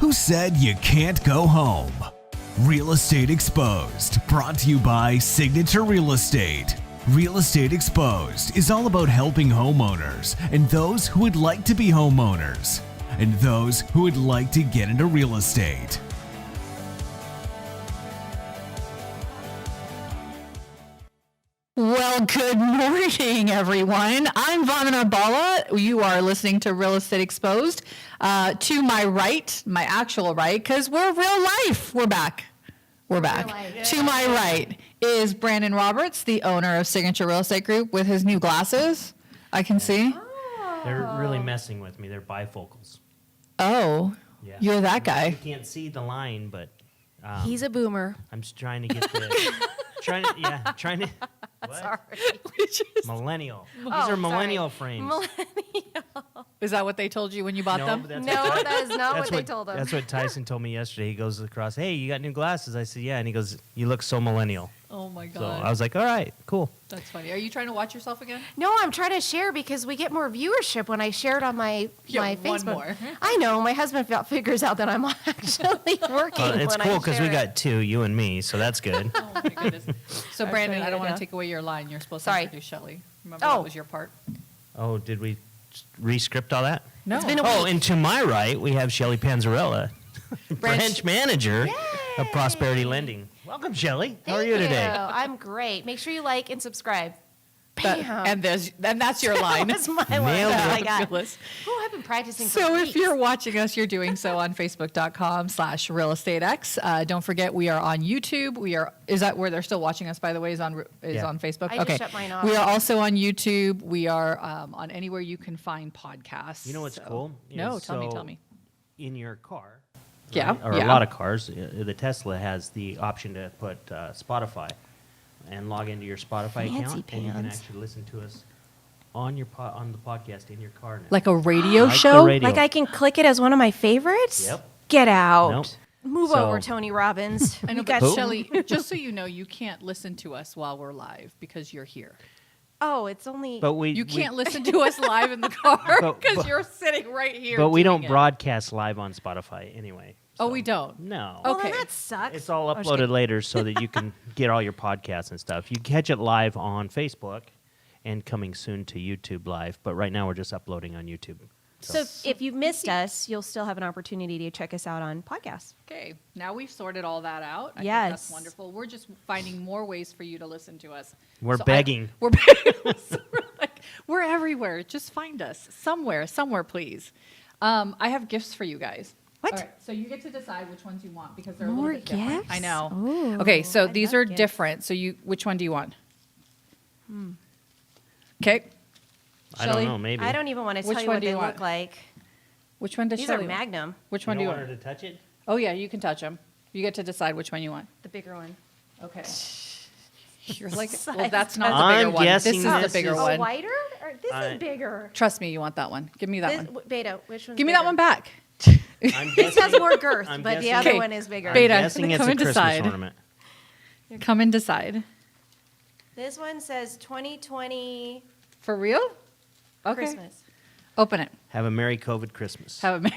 Who said you can't go home? Real Estate Exposed, brought to you by Signature Real Estate. Real Estate Exposed is all about helping homeowners and those who would like to be homeowners and those who would like to get into real estate. Well, good morning, everyone. I'm Vamana Bala. You are listening to Real Estate Exposed. To my right, my actual right, because we're real life. We're back. To my right is Brandon Roberts, the owner of Signature Real Estate Group, with his new glasses. I can see. They're really messing with me. They're bifocals. Oh, Yeah. you're that guy. You can't see the line, but He's a boomer. I'm just trying to get the trying to. What? Sorry. Millennial. These Oh, are millennial frames. Is that what they told you when you bought No, them? but that's No, what, that is not that's what they told him. That's what Tyson told me yesterday. He goes across, hey, you got new glasses? I said, yeah. And he goes, you look so millennial. Oh, my God. So I was like, all right, cool. That's funny. Are you trying to watch yourself again? No, I'm trying to share because we get more viewership when I share it on my Yeah, Facebook. one more. I know. My husband figures out that I'm actually working It's when cool I because share we it. got two, you and me, so that's good. Oh, my goodness. So, Brandon, funny I don't want enough. to take away your line. You're supposed Sorry. to introduce Shelly. Remember, Oh. that was your part. Oh, did we re-script all that? No. It's been a Oh, week. and to my right, we have Shelly Panzarella, branch manager of Prosperity Lending. Welcome, Shelly. How are Thank you today? I'm great. Make sure you like and subscribe. That- and that's your line. That's my Nailed line. it. that I got. Fabulous. Oh, I've been practicing for So if weeks. you're watching us, you're doing so on Facebook.com/realestatex. Don't forget, we are on YouTube. Is that where they're still watching us, by the way, is on Yeah. Facebook? I just okay. shut mine off. We are also on YouTube. We are on anywhere you can find podcasts. You know what's cool? No, Is, tell so me. In your car, Yeah, right, or yeah. a lot of cars, the Tesla has the option to put Spotify and log into your Spotify Fancy account, and you can pants. actually listen to us on your on the podcast in your car now. Like a radio Like the show? radio. Like I can click it as one of my favorites? Yep. Get out. Nope. Move So- over, Tony Robbins. I know, You but got- Shelly, just so you know, you can't listen to us while we're live because you're here. Oh, it's only. But You can't listen to us live in the car But- because but- you're sitting right here. But we doing don't it. broadcast live on Spotify anyway. Oh, so- we don't? No. Well, Okay. then that sucks. It's all I'm just uploaded kidding. later so that you can get all your podcasts and stuff. You catch it live on Facebook and coming soon to YouTube Live. But right now we're just uploading on YouTube. So if you've missed us, you'll still have an opportunity to check us out on podcasts. Okay, now we've sorted all that out. I think Yes. that's wonderful. We're just finding more ways for you to listen to us. We're So begging. We're begging. So we're everywhere. Just find us somewhere, please. I have gifts for you guys. What? All right, so you get to decide which ones you want because they're a More little bit different. gifts? I know. Ooh, Okay, so I these love are gifts. different. So which one do you want? Okay. I don't Shelley, know, maybe. I don't even want to Which tell you one what do they you look want? like. Which one does These Shelley are want? Magnum, Which You one do don't you want want? her to touch it? Oh yeah, you can touch them. You get to decide which one you want. the bigger one. Okay. You're like, well, Size that's not the I'm bigger one. This guessing is the this bigger is- Oh, one. wider? Or this I- is bigger. Trust me, you want that one. Give me that This, one. Beta, which one's Give me bigger? that one back. I'm This has guessing- more girth, I'm but the guessing- other Okay. one is bigger. I'm Beta, guessing it's come a and Christmas decide. ornament. Come and decide. This one says 2020 For real? Okay. Christmas. Open it. Have a Merry COVID Christmas. Have a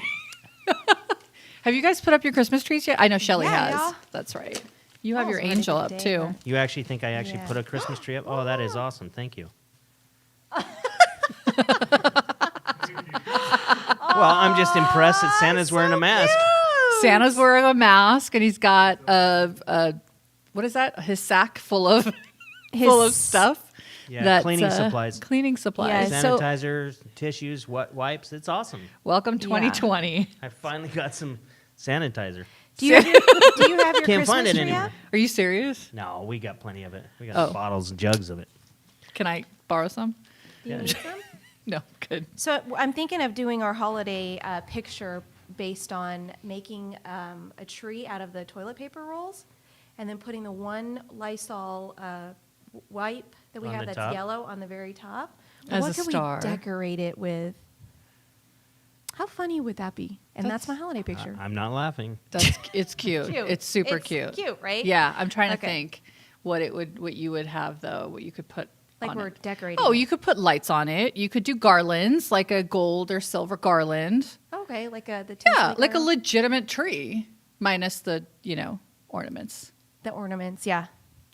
Have you guys put up your Christmas trees yet? I know Shelly Yeah, has. y'all. That's right. You have Paul's your ready angel for up the day, too. huh? You actually think I actually Yeah. put a Christmas tree up? Oh, that is awesome. Thank you. Well, I'm just impressed that Santa's wearing a mask. Santa's wearing a mask and he's got a what is that? His sack full of stuff. Yeah, that's, cleaning supplies. Cleaning supplies. Yeah. So- Sanitizer, tissues, wipes. It's awesome. Welcome 2020. I finally got some sanitizer. Do you have your Can't Christmas find it tree anywhere. up? Are you serious? No, we got plenty of it. We got Oh. bottles and jugs of it. Can I borrow some? Do you Yeah. need some? No, good. So I'm thinking of doing our holiday picture based on making a tree out of the toilet paper rolls and then putting the one Lysol wipe that we On have the that's top? yellow on the very top. As what a could star. we decorate it with? How funny would that be? And that's my holiday picture. I'm not laughing. It's cute. Cute. It's super It's cute. cute, right? Yeah, I'm trying to Okay. think what you would have though, what you could put Like on we're it. decorating. Oh, it. you could put lights on it. You could do garlands, like a gold or silver garland. Okay, like the Yeah, tinsel like a garland. legitimate tree, minus the, ornaments. The ornaments, yeah.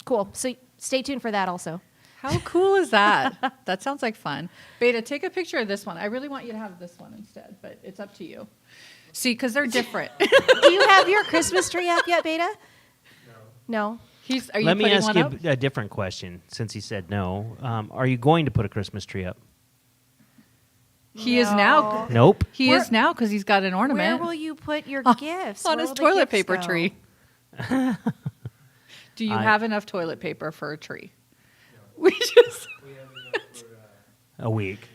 Cool. So stay tuned for that also. How cool is that? That sounds like fun. Beta, take a picture of this one. I really want you to have this one instead, but it's up to you. See, because they're different. Do you have your Christmas tree up yet, Beta? No. Are you Let me putting ask one you up? a different question, since he said no. Are you going to put a Christmas tree up? He is now. Nope. He Where- is now because he's got an Where ornament will you put your gifts? on Where his will the toilet gifts paper go? tree. Do you have enough toilet paper for a tree? We just. A week.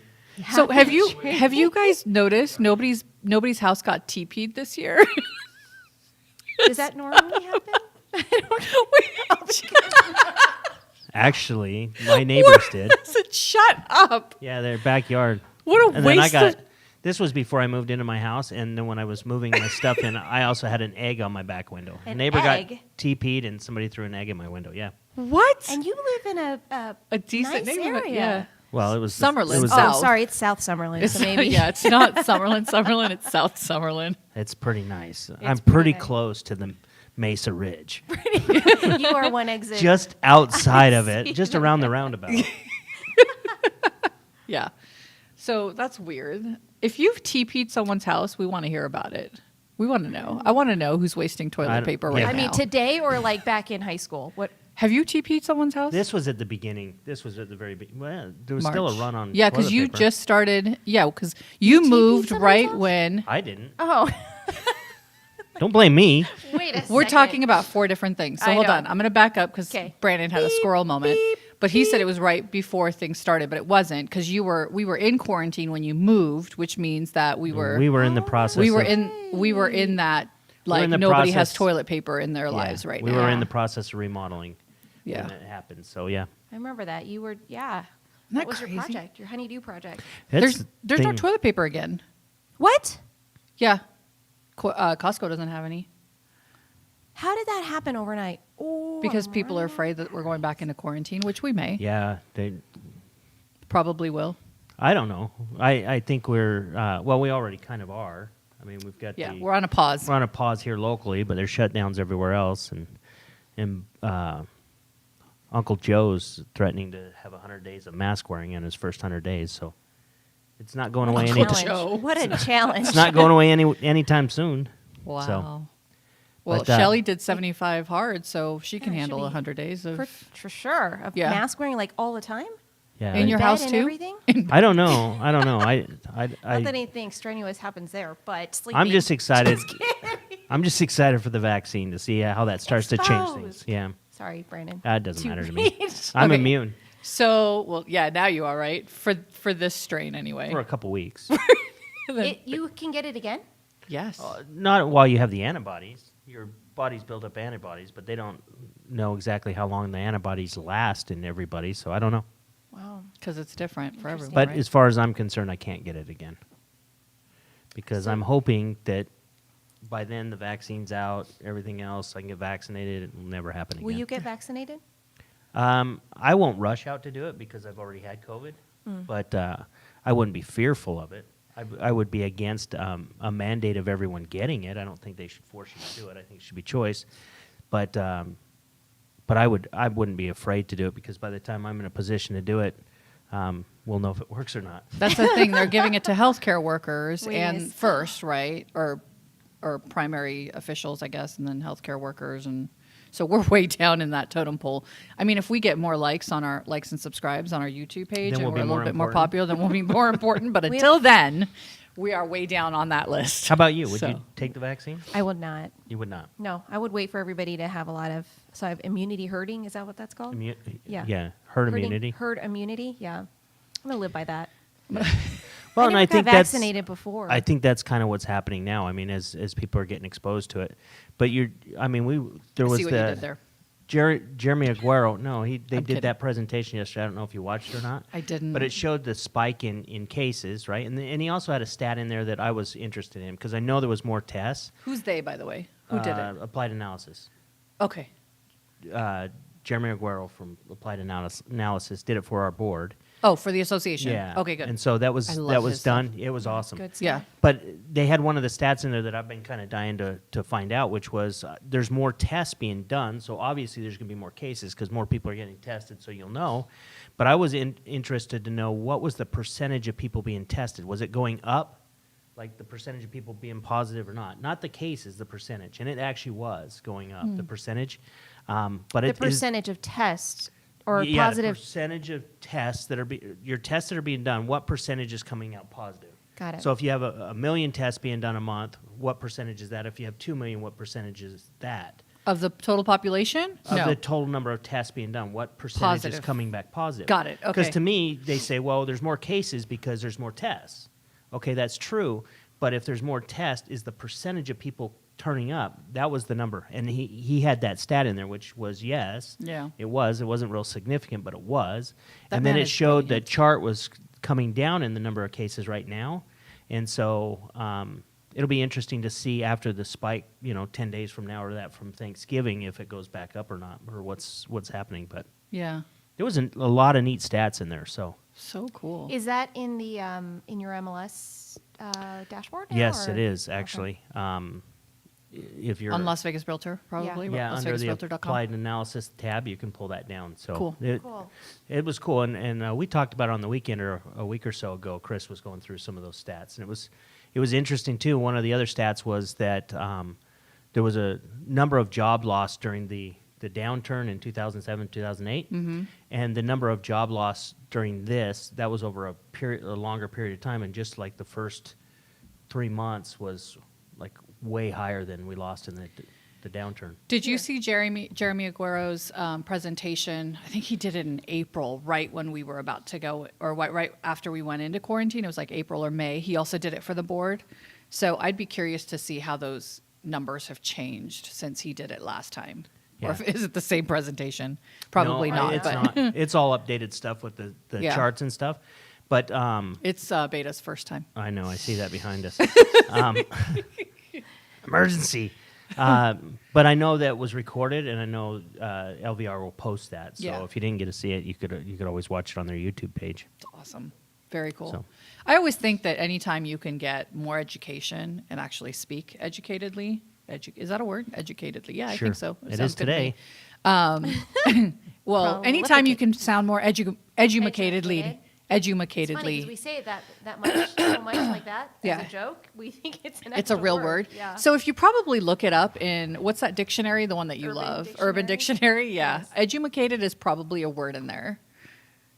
So have you guys noticed nobody's house got TP'd this year? Does that normally happen? Actually, my neighbors did. Shut up! Yeah, their backyard. What a And then I waste got. of. This was before I moved into my house, and then when I was moving my stuff in, I also had an egg on my back window. An neighbor egg? got TP'd, and somebody threw an egg in my window. Yeah. What? And you live in A decent nice neighborhood. area. Yeah. Well, it was Summerlin, It was South. Oh, sorry, it's South Summerlin. It's, So maybe yeah, it's not Summerlin, it's South Summerlin. It's pretty nice. I'm pretty pretty nice. close to the Mesa Ridge, you are one exit. just outside of it, just around the roundabout. Yeah. So that's weird. If you've TP'd someone's house, we want to hear about it. We want to know. I want to know who's wasting I toilet don't- paper yeah. right I now. mean, today or like back in high school? What? Have you TP'd someone's house? This was at the beginning. This was at the very beginning. Well, there was still a March. run on. Yeah, because toilet you paper. just started. Yeah, because you TP'd moved someone's right house? when. I didn't. Oh, Don't blame me. wait a second. We're talking about 4 different things. So I hold know. on. I'm going to back up because 'Kay. Brandon had a squirrel moment. But he said it was right before things started, but it wasn't because we were in quarantine when you moved, which means that we were in the process. we were of, in that We're like in the nobody has process- toilet paper in their yeah, lives right we now. were in the process of remodeling. Yeah. when it happened. So yeah, I remember that. You were, yeah. that What was your crazy? project? Your honeydew project? It's There's no thing- toilet paper again. What? Yeah, Costco doesn't have any How did that happen overnight? Oh, because people are afraid that we're going back into quarantine, which we may Yeah, probably will. I don't know. I think we're well. We already kind of are. I mean, we've got Yeah, the, we're on a pause. we're on a pause here locally, but there's shutdowns everywhere else, and Uncle Joe's threatening to have 100 days of mask wearing in his first 100 days. So it's not going away Uncle anytime. Joe. What a challenge. It's not going away anytime soon. Wow. So, Well, but, Shelly did 75 hard, so she can Yeah, it should handle be 100 days of. for sure. Of Yeah. mask wearing like all the time? yeah, In your Bed house and too? everything? I don't know. I Not that anything strenuous happens there, but sleeping. I'm just excited. I'm just excited for the vaccine to see how that starts to change things. Exposed. Yeah, Sorry, Brandon. that doesn't Too matter to me. late. I'm Okay. immune So, well, yeah, now you are right for this strain anyway. for a couple weeks. You can get it again? Yes. Not while you have the antibodies. Your body's built up antibodies, but they don't know exactly how long the antibodies last in everybody. So I don't know. Wow. Because it's different for everyone. But right? as far as I'm concerned, I can't get it again because I'm hoping that by then the vaccine's out, everything else, I can get vaccinated. It will never happen Will again. you get vaccinated? I won't rush out to do it because I've already had COVID, but I wouldn't be fearful of it. I would be against a mandate of everyone getting it. I don't think they should force you to do it. I think it should be choice. But I wouldn't be afraid to do it because by the time I'm in a position to do it, we'll know if it works or not. That's the thing. They're giving it to healthcare workers Wait, and yes. first, right? Or primary officials, I guess, and then healthcare workers. And so we're way down in that totem pole. I mean, if we get more likes and subscribes on our YouTube page Then and we'll we're be a little more bit more important. popular, then we'll be more important. But We- until then, we are way down on that list. How about you? Would So- you take the vaccine? I would not. You would not. No, I would wait for everybody to have a lot of. So I have immunity herding. Is that what that's called? Yeah. Yeah. Herd Herding- immunity. Herd immunity. Yeah. I'm gonna live by that. Well, I and never I got think that's vaccinated before. I think that's kind of what's happening now. I mean, as people are getting exposed to it, but there I was see what you did there. Jeremy Aguero. No, they I'm did kidding. that presentation yesterday. I don't know if you watched it or not. I didn't. But it showed the spike in cases, right? And he also had a stat in there that I was interested in because I know there was more tests. Who's they, by the way? Who did it? Applied analysis. Okay. Jeremy Aguero from Applied Analysis did it for our board. Oh, for the association. Yeah. Okay, good. And so that I was love his done. stuff. It was awesome. Good stuff. Yeah. But they had one of the stats in there that I've been kind of dying to find out, which was there's more tests being done. So obviously there's going to be more cases because more people are getting tested, so you'll know. But I was interested to know what was the percentage of people being tested. Was it going up, like the percentage of people being positive or not? Not the cases, the percentage. And it actually was going up, the percentage. But The it is percentage of tests or yeah, positive. the percentage of tests that are your tests that are being done, what percentage is coming out positive? Got it. So if you have a million tests being done a month, what percentage is that? If you have 2 million, what percentage is that? Of the total population? Of No. the total number of tests being done, what percentage is Positive. coming back positive? Got it, Because okay. to me, they say, well, there's more cases because there's more tests. Okay, that's true. But if there's more tests, is the percentage of people turning up? That was the number. And he had that stat in there, which was yes. Yeah. It was. It wasn't real significant, but it was. That And then man it is showed the brilliant. chart was coming down in the number of cases right now. And so it'll be interesting to see after the spike, 10 days from now or that from Thanksgiving, if it goes back up or not, or what's happening. But Yeah. there was a lot of neat stats in there. So So cool. Is that in the in your MLS dashboard? Now, yes, or- it is actually. If you're On Las Vegas Realtor, probably. yeah, under the LasVegasRealtor.com. applied analysis tab, you can pull that down. So Cool. Cool. It was cool, and we talked about it on the weekend or a week or so ago. Chris was going through some of those stats, and it was interesting too. One of the other stats was that there was a number of job loss during the downturn in 2007, 2008, and the number of job loss during that was over a longer period of time, and just like the first 3 months was like way higher than we lost in the downturn. Did you see Jeremy Aguero's presentation? I think he did it in April, right when we were about to go, or right after we went into quarantine. It was like April or May. He also did it for the board. So I'd be curious to see how those numbers have changed since he did it last time. Yeah. Or if, is it the same presentation? Probably No, not. It's but not. It's all updated stuff with the Yeah. charts and stuff. But it's Beta's first time. I know, I see that behind us. Emergency. But I know that was recorded, and I know LVR will post that. So Yeah. if you didn't get to see it, you could always watch it on their YouTube page. It's awesome. Very cool. So- I always think that anytime you can get more education and actually speak educatedly, is that a word? Educatedly. Yeah, I Sure. think so. It sounds is good to me. today. Well, anytime you Prolificate. can sound more educatedly, It's funny because we educatedly, say it that much, so much like that as Yeah. a joke. We think it's an it's a actual real word. word. Yeah. So if you probably look it up in, what's that dictionary, the one that you Urban love? Urban Dictionary? Dictionary, yeah. Yes. Edumacated is probably a word in there.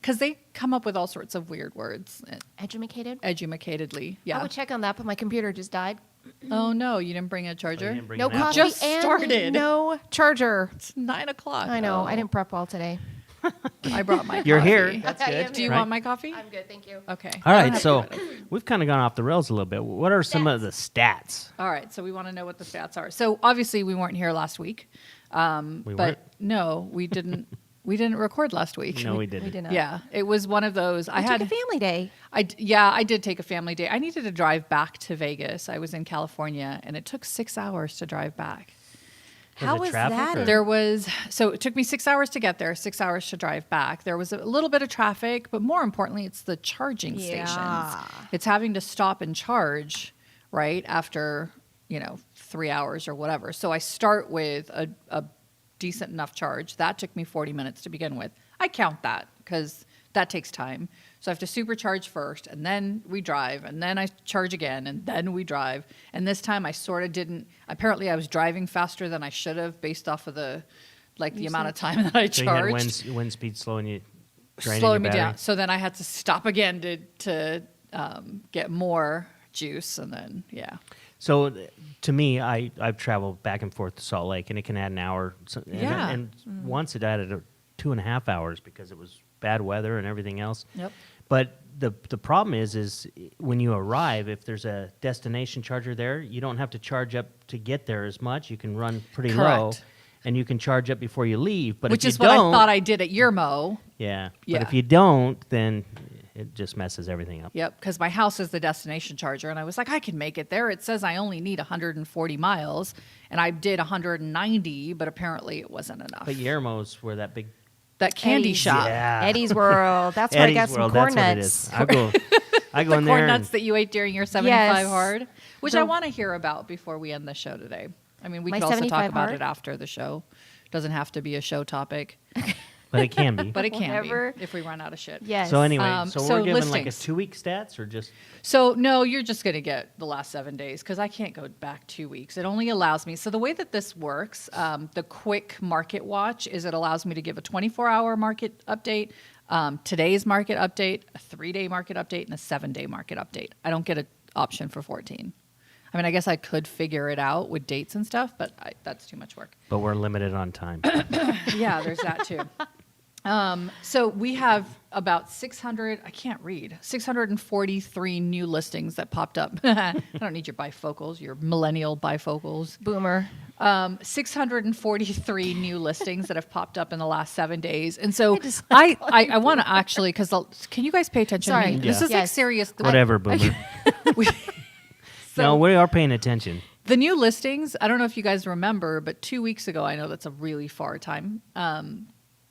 Because they come up with all sorts of weird words. Edumacated. Educatedly, I yeah. would check on that, but my computer just died. Oh no, you didn't bring a charger? didn't bring No an apple? coffee Just and started. no charger. It's 9:00. I know. I Oh. didn't prep well today. I brought my You're coffee. here. That's Okay, good. I'm Do you right? want my coffee? I'm good, thank you. Okay. All I don't right, have so to do it. we've kind of gone off the rails a little bit. What are some of the stats? All right, so we want to know what the stats are. So obviously we weren't here last week, We but weren't? no, we didn't. We didn't record last week. No, we We didn't. did not. Yeah, it was one of those. I We had took a family day. I did take a family day. I needed to drive back to Vegas. I was in California, and it took 6 hours to drive back. How it was traffic that? or- There was it took me 6 hours to get there, 6 hours to drive back. There was a little bit of traffic, but more importantly, it's the charging Yeah. stations. It's having to stop and charge right after 3 hours or whatever. So I start with a decent enough charge. That took me 40 minutes to begin with. I count that because that takes time. So I have to supercharge first, and then we drive, and then I charge again, and then we drive. And this time I sort of didn't. Apparently, I was driving faster than I should have based off of the amount of time that I So you had charged, wind speed slowing you, draining slowing your me battery? down. So then I had to stop again to get more juice, and then So to me, I've traveled back and forth to Salt Lake, and it can add an hour. Yeah. And once it added 2.5 hours because it was bad weather and everything else. Yep. But the problem is when you arrive, if there's a destination charger there, you don't have to charge up to get there as much. You can run pretty low, Correct. and you can charge up before you leave. But which if is you what I don't, thought I did at your Mo. yeah. Yeah. But if you don't, then it just messes everything up. Yep, because my house is the destination charger, and I was like, I can make it there. It says I only need 140 miles, and I did 190, but apparently it wasn't enough. But Guillermo's where that big That candy Eddie's. shop. yeah Eddie's World. That's where I got Eddie's some World, corn that's what it nuts. is. I go in there Corn and nuts that you ate during your 75 Yes. hard, which The- I want to hear about before we end the show today. I mean, we My could also talk 75 about hard? it after the show. Doesn't have to be a show topic, but it can be. but it can Whatever. be if we run out of shit. Yes. So anyway, So we're giving like a listings. 2-week stats or just So no, you're just going to get the last 7 days because I can't go back 2 weeks. It only allows me. So the way that this works, the quick market watch is it allows me to give a 24-hour market update, today's market update, a 3-day market update, and a 7-day market update. I don't get an option for 14. I mean, I guess I could figure it out with dates and stuff, but that's too much work. but we're limited on time. Yeah, there's that too. So we have about 643 new listings that popped up. I don't need your bifocals, your millennial bifocals. Boomer. 643 new listings that have popped up in the last 7 days. And so just- I want to actually, because can you guys pay attention Sorry. to me? This Yeah. is like Yes. serious. Whatever, boomer. No, we are paying attention. The new listings, I don't know if you guys remember, but 2 weeks ago, I know that's a really far time.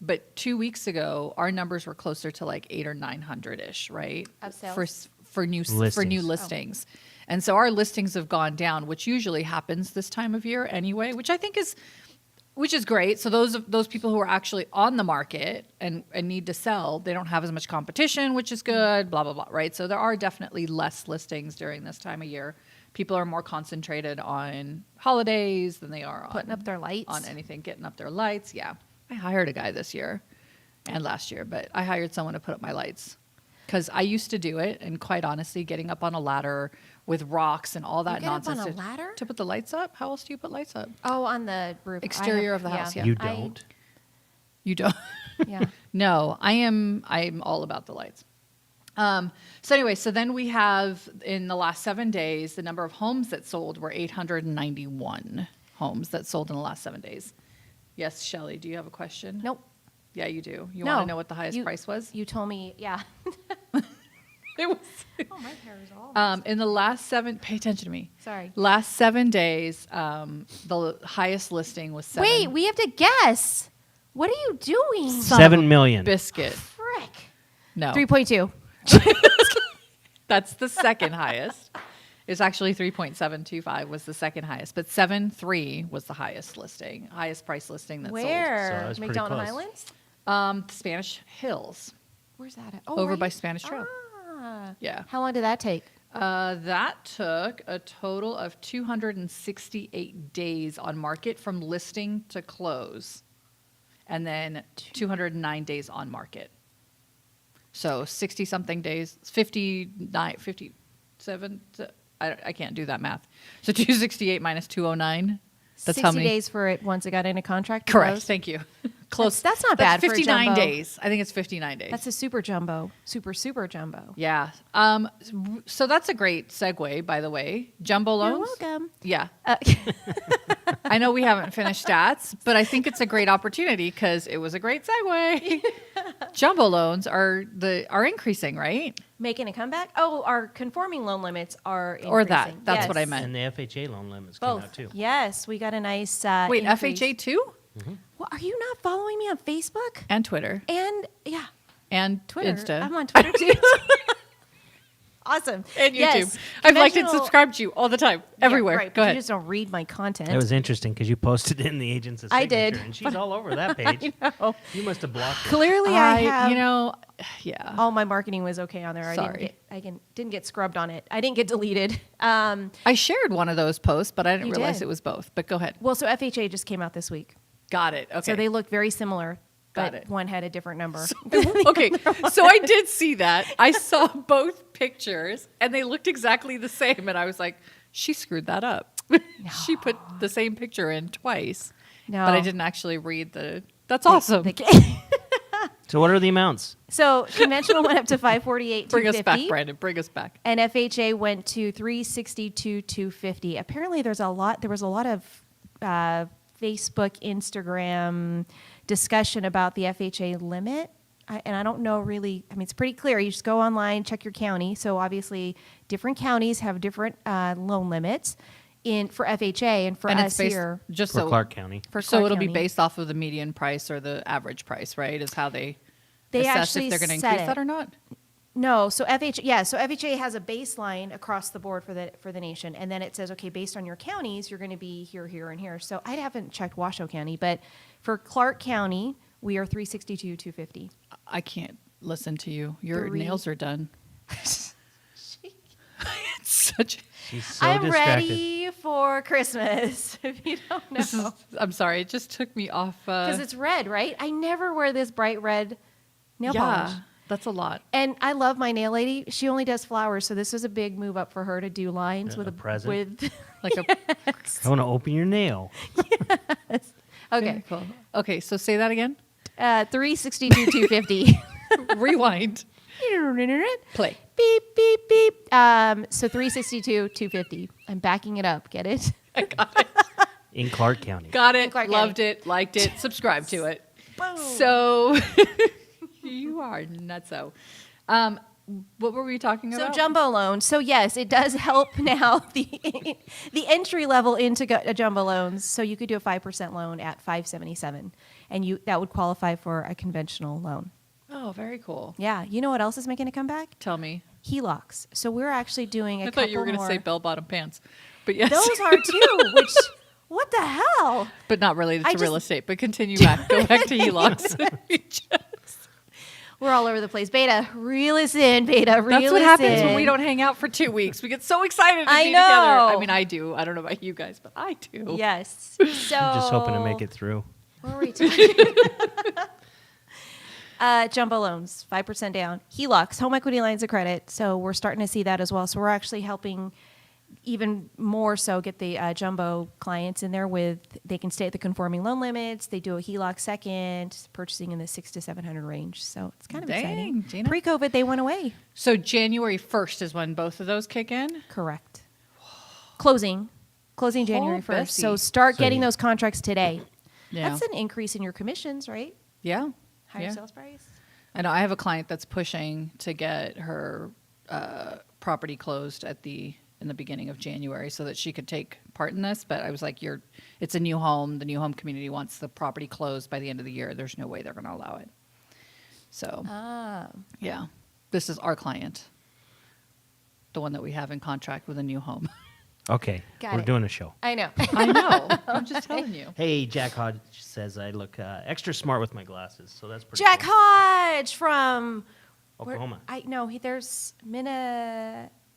But 2 weeks ago, our numbers were closer to like 800 or 900 ish, right? Of sales? For new Listings. listings. And so our listings have gone down, which usually happens this time of year anyway, which I think is great. So those people who are actually on the market and need to sell, they don't have as much competition, which is good, blah, blah, blah, right? So there are definitely less listings during this time of year. People are more concentrated on holidays than they are on Putting up their lights. on anything, getting up their lights. Yeah. I hired a guy this year and last year, but I hired someone to put up my lights because I used to do it. And quite honestly, getting up on a ladder with rocks and all that get up on nonsense a ladder? to put the lights up. How else do you put lights up? Oh, on the roof. Exterior of the house, yeah. You I- don't. You don't. Yeah. No, I'm all about the lights. So anyway, so then we have in the last 7 days, the number of homes that sold were 891 homes that sold in the last 7 days. Yes, Shelley, do you have a question? Nope. Yeah, you do. You No. want to know what the highest You- price was? You told me, yeah. It was Oh, my hair is all. in the last 7. Pay attention to me. Sorry. Last 7 days, the highest listing was 7. Wait, we have to guess. What are you doing? Son of a 7 million. biscuit. Frick. No, 3.2. that's the second highest. It's actually 3.725 was the second highest, but 7.3 was the highest price listing that So Where? that's pretty McDonald close. Islands? sold. Spanish Hills, Where's that at? Oh, over right. by Spanish Trail. Ah. Yeah. How long did that take? That took a total of 268 days on market from listing to close, and then 209 days on market. So 60 something days, 59, 57. I can't do that math. So 268 minus 209. That's 60 how many days for it once it got into contract? to Correct. close? Thank you. Close. That's not bad for a 59 jumbo. days. I think it's 59 days. That's a super jumbo. Super jumbo. Yeah. So that's a great segue, by the way. Jumbo loans. You're welcome. Yeah. I know we haven't finished stats, but I think it's a great opportunity because it was a great segue. Jumbo loans are increasing, right? Making a comeback? Oh, our conforming loan limits are increasing. Or that. That's what I meant. And the FHA loan limits came out Both. too. Yes, we got a nice Wait, increase. FHA too? Well, are you not following me on Facebook? And Twitter. And, yeah, And Twitter. Insta. I'm on Twitter, too. Awesome. And YouTube. Yes, I've liked and conventional- subscribed to you all the time. Everywhere. Yeah, right, Go but ahead. You just don't read my content. It was interesting because you posted it in the agent's I signature, did. and she's all over that page. know. You must have blocked her. Clearly, I have. Yeah. All my marketing was okay on there. Sorry. I didn't get scrubbed on it. I didn't get deleted. I shared one of those posts, but I didn't You realize did. it was both. But go ahead. Well, so FHA just came out this week. Got it. Okay. So they look very similar, Got but it. one had a different number. Okay, so I did see that. I saw both pictures, and they looked exactly the same. And I was like, she screwed that up. She put the same picture in twice. No. But I didn't actually read the. That's awesome. So what are the amounts? So conventional went up to 548, Bring us back, 250, Brandon. Bring us back. and FHA went to 362, 250. Apparently, there was a lot of Facebook, Instagram discussion about the FHA limit and I don't know really, I mean, it's pretty clear. You just go online, check your county. So obviously different counties have different loan limits for FHA, and for And us it's based here. just For so Clark County. For so Clark it'll be County. based off of the median price or the average price, right? Is how they They assess actually if they're going to set increase it. that or not. No, so FHA has a baseline across the board for the nation, and then it says, okay, based on your counties, you're going to be here, here, and here. So I haven't checked Washoe County, but for Clark County, we are 362, 250. I can't listen to you. Your Three. nails are done. It's such. She's so I'm distracted. ready for Christmas. If you don't This is. know, I'm sorry. It just took me off. because it's red, right? I never wear this bright red nail polish. That's a lot. And I love my nail lady. She only does flowers, so this was a big move up for her to do lines A with present? With Like a. I want to open your nail. okay, Very cool. Okay, so say that again. 362, 250. Rewind. Play. Beep beep beep. So 362, 250. I'm backing it up. Get it? I got it. In Clark County. Got it. Clark Loved County. it. Liked it. Subscribed to it. Boom. So you are nutso. What were we talking So about? jumbo loans. So yes, it does help now the entry level into jumbo loans. So you could do a 5% loan at 577, and that would qualify for a conventional loan. Oh, very cool. Yeah. You know what else is making a comeback? Tell me. HELOCs. So we're actually doing a I couple thought you were going to more. say bell-bottom pants, but yes, Those are too. Which what the hell? but not related I to real just- estate. But continue back. Go back to HELOCs. We're all over the place. Beta, reel us in. Beta, reel us in. That's what happens when we don't hang out for 2 weeks. We get so excited to I be know. together. I mean, I do. I don't know about you guys, but I do. Yes. So Just hoping to make it through. What were we talking? Jumbo loans, 5% down. HELOCs, home equity lines of credit. So we're starting to see that as well. So we're actually helping even more so get the jumbo clients in there they can stay at the conforming loan limits. They do a HELOC second, purchasing in the 600 to 700 range. So it's kind of Dang, exciting. Gina. Pre-COVID, they went away. So January 1st is when both of those kick in? Correct. Closing January 1st. So start So getting you- those contracts today. Yeah. That's an increase in your commissions, right? Yeah. Higher Yeah. sales price. I know I have a client that's pushing to get her property closed in the beginning of January so that she could take part in this. But I was like, it's a new home. The new home community wants the property closed by the end of the year. There's no way they're going to allow it. So, yeah, this is our client, the one that we have in contract with a new home. Okay, Got we're it. doing a show. I know. I know. I'm just telling you. Hey, Jack Hodge says I look extra smart with my glasses, so that's pretty Jack cool. Hodge from Oklahoma.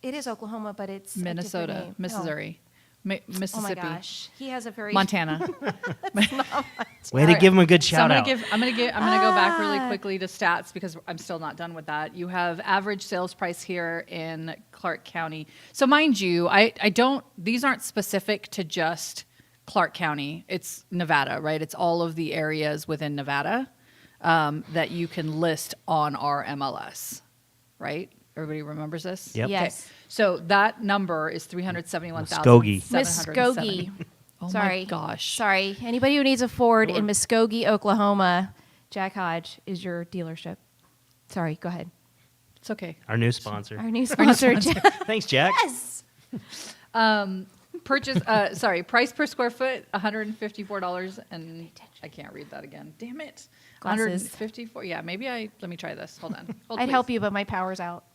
It is Oklahoma, but it's a different Minnesota, name. Missouri, Oh Mississippi, my gosh, he has a very Montana. Way to Alright, give him a good So shout out. I'm gonna go back really quickly to stats because I'm still not done with that. You have average sales price here in Clark County. So mind you, these aren't specific to just Clark County. It's Nevada, right? It's all of the areas within Nevada that you can list on our MLS, right? Everybody remembers this? Yep. Yes. So that number is 371,000. Muskogee. Oh Sorry. my gosh. Sorry. Anybody who needs a Ford in Muskogee, Oklahoma, Jack Hodge is your dealership. Sorry, go ahead. It's okay. Our new sponsor. Our new sponsor. Thanks, Jack. Yes. Price per square foot, $154, and I can't read that again. Damn it. Glasses. 154. Yeah, let me try this. Hold on. I'd help you, but my power's out.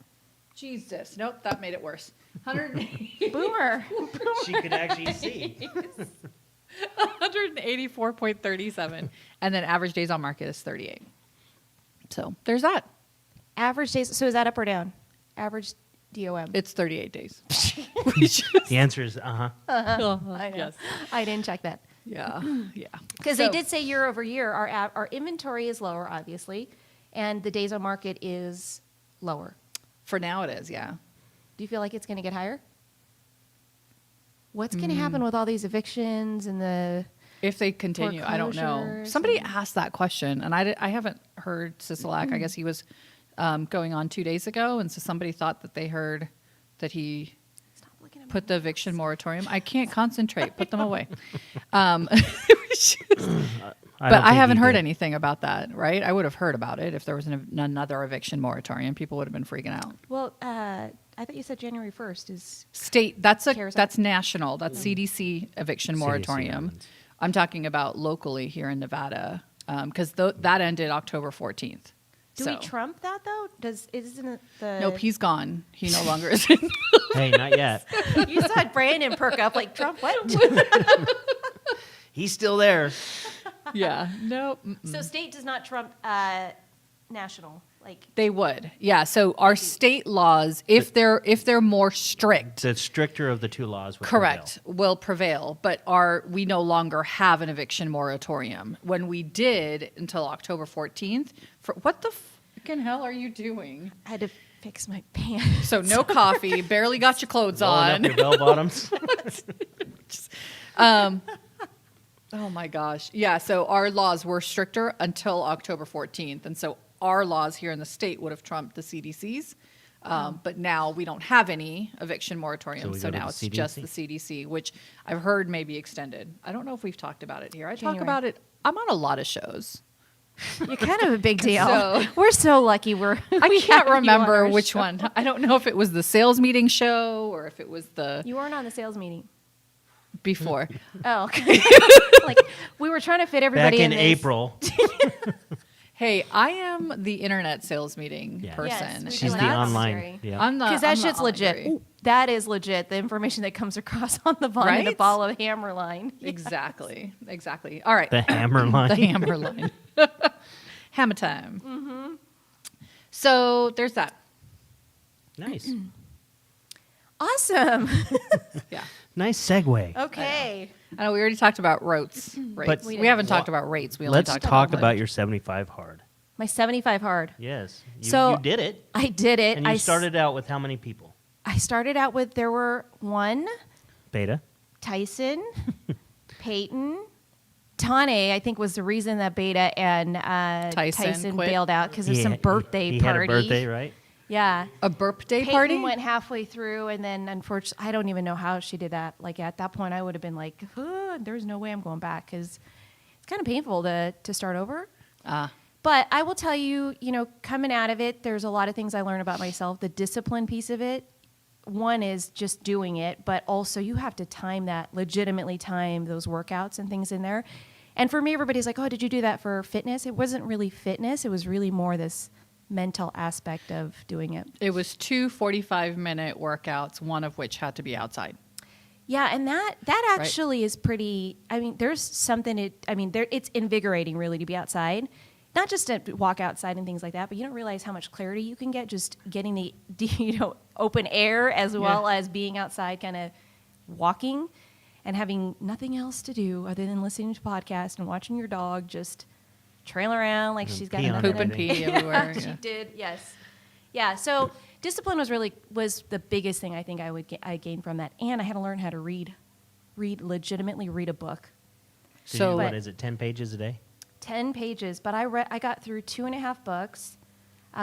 Jesus. Nope, that made it worse. 100 Boomer. She could actually see. 184.37. And then average days on market is 38. So there's that. Average days. So is that up or down? Average DOM. It's 38 days. The answer is I know. Yes. I didn't check that. Yeah. Yeah. Because So- they did say year over year, our inventory is lower, obviously, and the days on market is lower. For now it is, yeah. Do you feel like it's going to get higher? What's going to happen with all these evictions and the... If they continue, I don't know. Foreclosures Somebody and- asked that question, and I haven't heard Sisolak. I guess he was going on 2 days ago, and so somebody thought that they heard that he Stop looking at me. put the eviction moratorium. I can't concentrate. Put them away. I But don't I think haven't he heard did. anything about that, right? I would have heard about it if there was another eviction moratorium. People would have been freaking out. Well, I thought you said January 1st is. State, that's CARES Act. that's national. That's CDC eviction CDC moratorium. ordinance. I'm talking about locally here in Nevada because that ended October 14th. Do we trump that though? Isn't it the? Nope, he's gone. He no longer is. in- Hey, not yet. You saw Brandon perk up like Trump. What? He's still there. yeah, nope. So state does not trump national. Like They would, yeah. So our state laws, if they're more strict, The stricter of the two laws would correct, will prevail. But we no longer have an eviction moratorium. When we did until October 14th, what the fucking hell are you doing? I had to fix my pants. So no coffee, barely got your clothes Rolling on. up your bell bottoms. Oh my gosh. Yeah, so our laws were stricter until October 14th. And so our laws here in the state would have trumped the CDC's. But now we don't have any eviction moratorium. we So go to now the it's just the CDC, which I've heard may be extended. I don't know if we've talked about it here. I talk January. about it. I'm on a lot of shows. You're kind of a big deal. So- We're so lucky. I we can't have you on remember our which show. one. I don't know if it was the sales meeting show or if it was the You weren't on the sales meeting. before. Oh, okay. Like we were trying to fit Back everybody in this. April. Hey, I am the internet sales meeting Yeah. person. Yes, She's and the that's online. scary. Yeah. I'm the Because that I'm the shit's legit. Audrey. Ooh, that is legit. The information that comes across on the Vaughn and the Right? ball of hammer line. Exactly. All right. The hammer line. The hammer line. Hammer time. Mm-hmm. So there's that. Nice. Awesome. Yeah. Nice segue. Okay. I know we already talked about rates. We We haven't didn't. talked about rates. We only Let's talked talk about about your 75 hard. My 75 hard. Yes. So- you did it. I did it. And you started out with how many people? I started out with there were one, Beta. Tyson, Peyton, Tane, I think was the reason that Beta and Tyson quit. bailed out because of some birthday he party. had a birthday, right? Yeah. a birthday Peyton party. went halfway through, and then unfortunately, I don't even know how she did that. Like at that point, I would have been like, "There's no way I'm going back," because it's kind of painful to start over. But I will tell you, coming out of it, there's a lot of things I learned about myself. The discipline piece of it, one is just doing it, but also you have to legitimately time those workouts and things in there. And for me, everybody's like, "Oh, did you do that for fitness?" It wasn't really fitness. It was really more this mental aspect of doing it. It was 2 45-minute workouts, one of which had to be outside. Yeah, and that actually is pretty. I mean, there's something. It's invigorating really to be outside, not just to walk outside and things like that. But you don't realize how much clarity you can get just getting the open air as well as being outside, kind of walking, and having nothing else to do other than listening to podcasts and watching your dog just trail around like she's got pee on nothing Poop and to- pee everywhere. She Yeah. did, yes. Yeah, so discipline was the biggest thing I think I gained from that. And I had to learn how to legitimately read a book. So what is it, 10 pages a day? 10 pages, but I got through 2.5 books.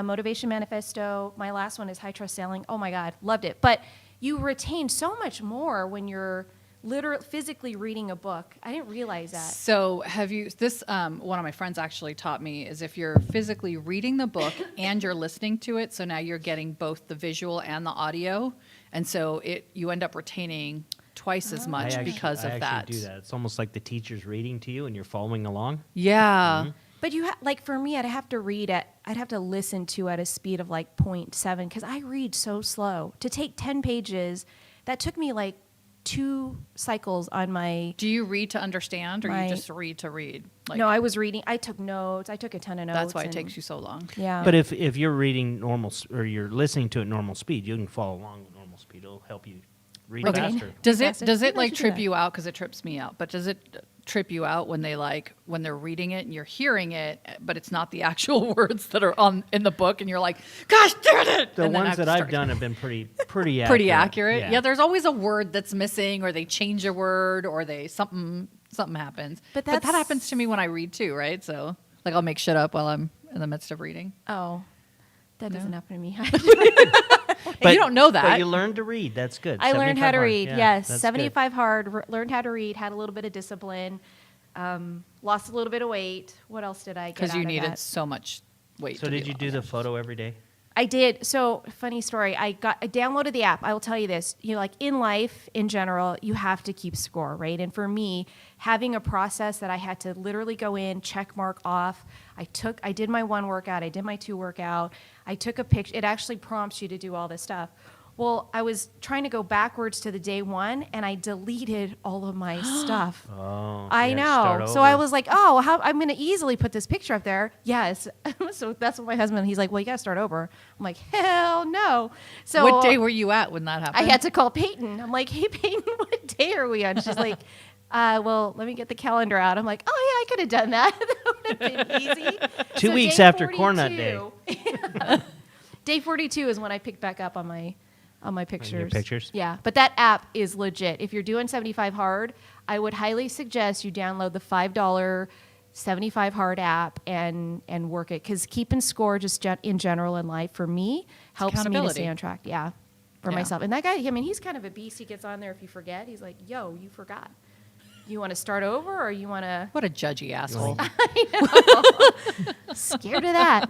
Motivation Manifesto. My last one is High Trust Selling. Oh my God, loved it. But you retain so much more when you're literally physically reading a book. I didn't realize that. So have you, one of my friends actually taught me is if you're physically reading the book and you're listening to it, so now you're getting both the visual and the audio. And so you end up retaining twice as much because of I that. actually do that. It's almost like the teacher's reading to you and you're following along. Yeah. But for me, I'd have to listen to at a speed of like 0.7 because I read so slow. To take 10 pages, that took me like 2 cycles on my. Do you read to understand or My- you just read to read? Like, No, I was reading. I took notes. I took a ton of notes. that's why it and- takes you so long. Yeah. But if you're reading or you're listening to it normal speed, you can follow along with normal speed. It'll help you read Okay. faster. Does Faster. it Maybe I like should do trip that. you out? Because it trips me out. But does it trip you out when they're reading it and you're hearing it, but it's not the actual words that are in the book, and you're like, "Gosh darn it!" The And then I ones have to that I've start- done have been pretty accurate. pretty accurate. Yeah. There's always a word that's missing, or they change a word, or something happens. But that that's- happens to me when I read too, right? So like I'll make shit up while I'm in the midst of reading. Oh, that doesn't happen to me. You don't know that. But you learned to read. That's good. I learned how 75 to hard. read. Yeah, Yes, that's 75 hard. Learned how to read. Had a little bit of discipline. Lost a little bit of weight. What else did I get? Because you out of needed that? so much weight. So to did be you do lost. the photo every day? I did. So funny story. I downloaded the app. I will tell you this. Like in life in general, you have to keep score, right? And for me, having a process that I had to literally go in, check mark off. I did my 1 workout. I did my 2 workout. I took a picture. It actually prompts you to do all this stuff. Well, I was trying to go backwards to the day 1, and I deleted all of my stuff. Oh, I you had to start know. So I over. was like, oh, I'm going to easily put this picture up there. Yes. So that's what my husband, he's like, well, you got to start over. I'm like, hell no. So What day were you at when that happened? I had to call Peyton. I'm like, hey, Peyton, what day are we on? She's like, well, let me get the calendar out. I'm like, oh, yeah, I could have done that. That would have been easy. 2 So weeks day after Corn Nut 42 Day 42 is when I picked back up on my pictures. pictures? Yeah, but that app is legit. If you're doing 75 hard, I would highly suggest you download the $5 75 hard app and work it, because keeping score just in general in life for me helps me to accountability. stay on track. Yeah, for Yeah. myself. And that guy, I mean, he's kind of a beast. He gets on there if you forget. He's like, yo, you forgot. You want to start over, or you want to? What a judgy asshole. Scared of that.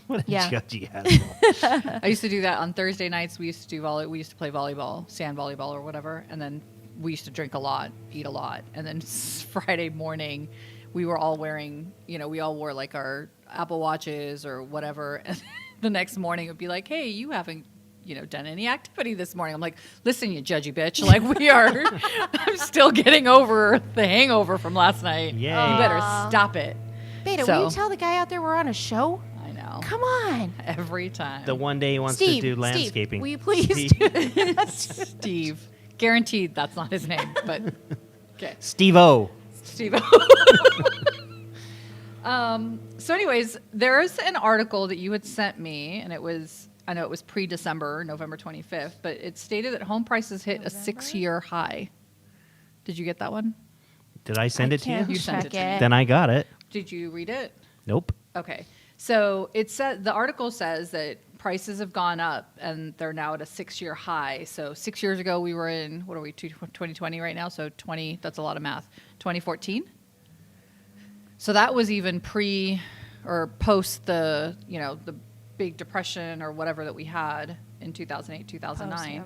What a Yeah. judgy asshole. I used to do that on Thursday nights. We used to do we used to play volleyball, sand volleyball or whatever, and then we used to drink a lot, eat a lot, and then Friday morning, we were all wearing, we all wore like our Apple Watches or whatever, and the next morning it would be like, hey, you haven't, done any activity this morning. I'm like, listen, you judgy bitch, like I'm still getting over the hangover from last night. Yay. You better stop it. Beta, So- will you tell the guy out there we're on a show? I know. Come on. Every time. The one day he wants Steve, to do landscaping. Steve, will you please Steve. do that? Steve. Guaranteed that's not his name, but okay. Steve-O. Steve. So anyways, there's an article that you had sent me, and I know it was pre-December, November 25th, but it stated that home prices hit a 6-year high. Did you get that one? Did I send it to can't you? You sent check it to me. Then I got it. Did you read it? Nope. Okay. So the article says that prices have gone up and they're now at a 6-year high. So 6 years ago we were in, 2020 right now? So that's a lot of math. 2014? So that was even pre or post the big depression or whatever that we had in 2008, 2009. Post, yeah.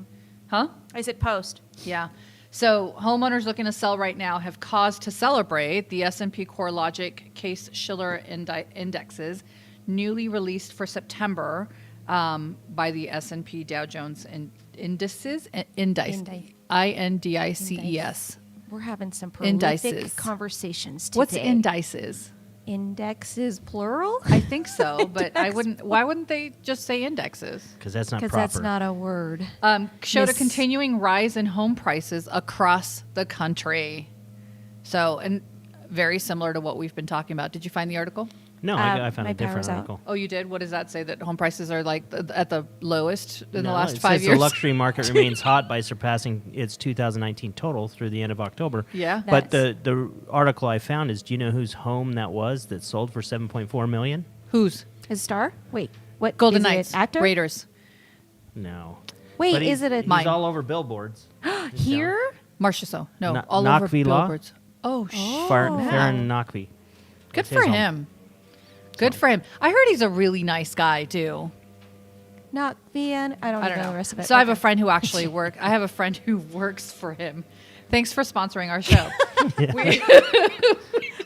Huh? I said post. Yeah. So homeowners looking to sell right now have cause to celebrate. The S&P CoreLogic Case-Shiller indexes, newly released for September by the S&P Dow Jones Indices, INDICES. We're having some prolific Indices. conversations today. What's indices? Indexes plural? I think so, but why wouldn't they just say indexes? Because that's not Because proper. that's not a word. Showed a Miss- continuing rise in home prices across the country. So, and very similar to what we've been talking about. Did you find the article? No, I found my a different power's out. article. Oh, you did? What does that say? That home prices are like at the lowest in the No, last it 5 says years? The luxury market remains hot by surpassing its 2019 total through the end of October. Yeah. But the article I found is, do you know whose home that was that sold for $7.4 million? Whose? Is Star? Wait, what? Golden is it Knights. an actor? Raiders. No. Wait, But is it a he's Mine. all over billboards. here? Marcia So. No, No- all over Knockville Law? billboards. Oh, Farron Knockby. good That's for his home. him. Good for him. I heard he's a really nice guy, too. Not VN. I don't I don't know know. the rest of it. So I have a Okay. friend who actually I have a friend who works for him. Thanks for sponsoring our show.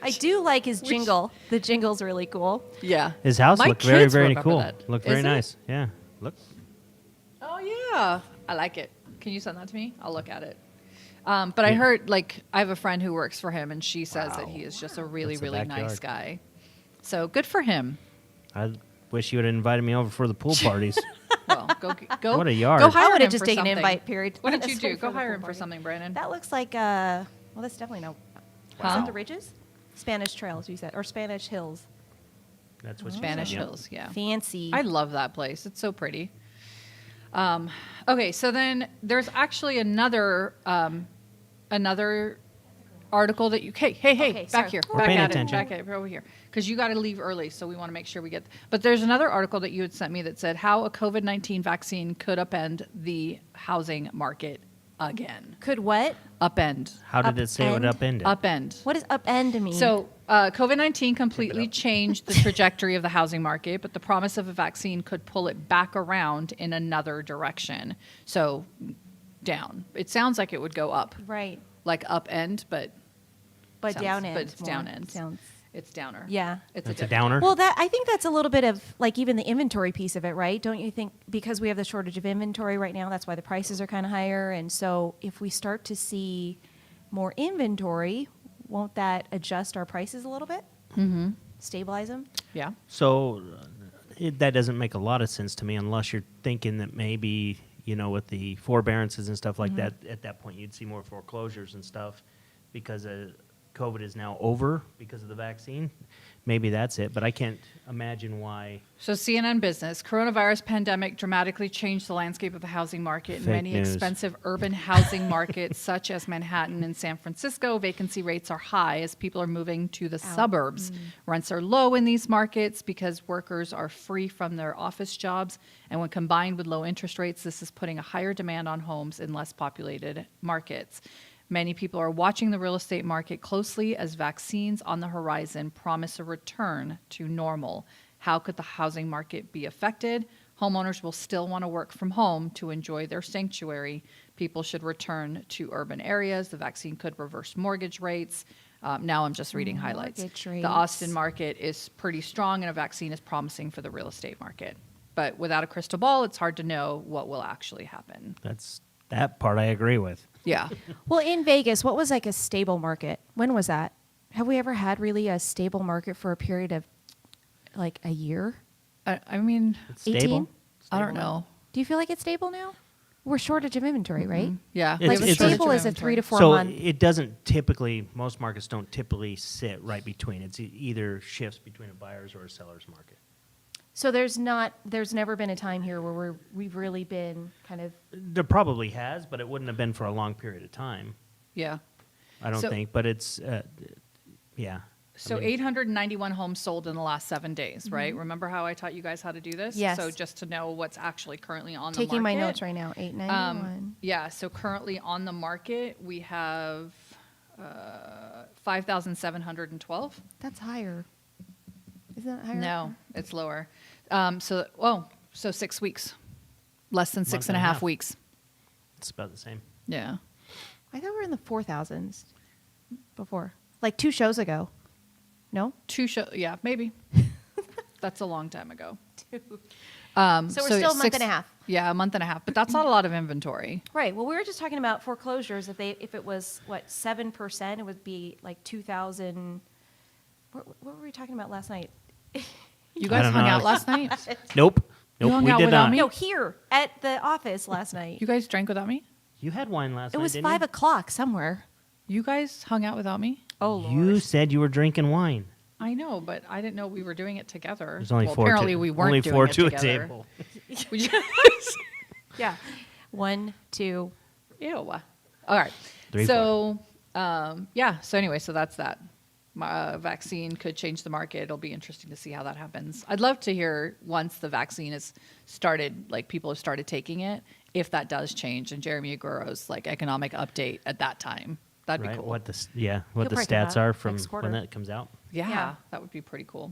I do like his jingle. The jingle's really cool. Yeah. His house My looked very, kids very remember cool. that. Looked very Is it? nice. Yeah. Look. Oh, yeah. I like it. Can you send that to me? I'll look at it. But I heard, I have a friend who works for him, and she says that he is just a really, That's a really backyard. nice guy. So good for him. I wish you would have invited me over for the pool parties. Well, go. What a yard. Go I hire I would him have just for taken something. an invite, period. What did you That's do? right Go for the hire pool him for party. something, Brandon. That looks like well, that's definitely no. Huh? Is that the ridges? Spanish Trails, you said, or Spanish Hills. That's what Spanish you said, yeah. Hills, yeah. Fancy. I love that place. It's so pretty. Okay, so then there's actually another article that you. Hey, Okay, back sorry. here, We're back paying at attention. it, back at it, over here, because you got to leave early, so we want to make sure we get. But there's another article that you had sent me that said how a COVID-19 vaccine could upend the housing market again. Could what? Upend. How did it say it would upend it? Upend. What does upend mean? So COVID-19 completely changed the trajectory of the housing market, but the promise of a vaccine could pull it back around in another direction. So down. It sounds like it would go up, right. like upend, but Down end. But it's more. down end. Sounds. It's downer. Yeah. It's a different- downer. Well, I think that's a little bit of like even the inventory piece of it, right? Don't you think because we have the shortage of inventory right now, that's why the prices are kind of higher. And so if we start to see more inventory, won't that adjust our prices a little bit? Mm-hmm. Stabilize them? Yeah. So that doesn't make a lot of sense to me unless you're thinking that maybe, with the forbearances and stuff like that, at that point you'd see more foreclosures and stuff because COVID is now over because of the vaccine. Maybe that's it, but I can't imagine why. So CNN Business, coronavirus pandemic dramatically changed the landscape of the housing market. In Fake many news. expensive urban housing markets, such as Manhattan and San Francisco, vacancy rates are high as people are moving to the suburbs. Rents are low in these markets because workers are free from their office jobs. And when combined with low interest rates, this is putting a higher demand on homes in less populated markets. Many people are watching the real estate market closely as vaccines on the horizon promise a return to normal. How could the housing market be affected? Homeowners will still want to work from home to enjoy their sanctuary. People should return to urban areas. The vaccine could reverse mortgage rates. Now I'm just reading highlights. Mortgage rates. The Austin market is pretty strong, and a vaccine is promising for the real estate market. But without a crystal ball, it's hard to know what will actually happen. That part I agree with. Yeah. Well, in Vegas, what was like a stable market? When was that? Have we ever had really a stable market for a period of like a year? I mean, It's 18? stable. I don't know. Do you feel like it's stable now? We're shortage of inventory, right? Yeah. It's- we have a Like it's- stable shortage is of a 3 to 4 So month. it doesn't typically, most markets don't typically sit right between. It's either shifts between a buyer's or a seller's market. So there's never been a time here where we've really been kind of There probably has, but it wouldn't have been for a long period of time. Yeah. I don't So- think, but it's, yeah. So I mean, 891 homes sold in the last 7 days, right? Remember how I taught you guys how to do this? Yes. So just to know what's actually currently on the taking my market. notes right now. 891. Yeah. So currently on the market, we have 5,712. That's higher. Isn't that higher? No, it's lower. So 6 weeks, less than Month six and and a a half half. weeks. it's about the same. Yeah. I thought we were in the 4,000s before, like 2 shows ago. No. Yeah, maybe. That's a long time ago. So we're still a month and a half. Yeah, a month and a half, but that's not a lot of inventory. Right. Well, we were just talking about foreclosures. If it was 7%, it would be like 2,000. What were we talking about last night? You I guys don't hung know. out last night? Nope. You Nope, hung we out did without not. me? No, here at the office last night. You guys drank without me? You had wine last It night, was didn't 5 you? o'clock somewhere. You guys hung out without me? Oh Lord. You said you were drinking wine. I know, but I didn't know we were doing it together. There's only well, four. Apparently, we weren't only doing four it to a together. table. We just- Yeah. 1, 2. Ew. All right. 3, So, yeah. So anyway, so that's that. Vaccine could change the market. It'll be interesting to see how that happens. I'd love to hear once the vaccine is started, like people have started taking it, if that does change. And Jeremy Aguero's like economic update at that time. That'd Right? be cool. What the He'll the break it stats up are from next quarter. when that comes out? yeah, Yeah. that would be pretty cool.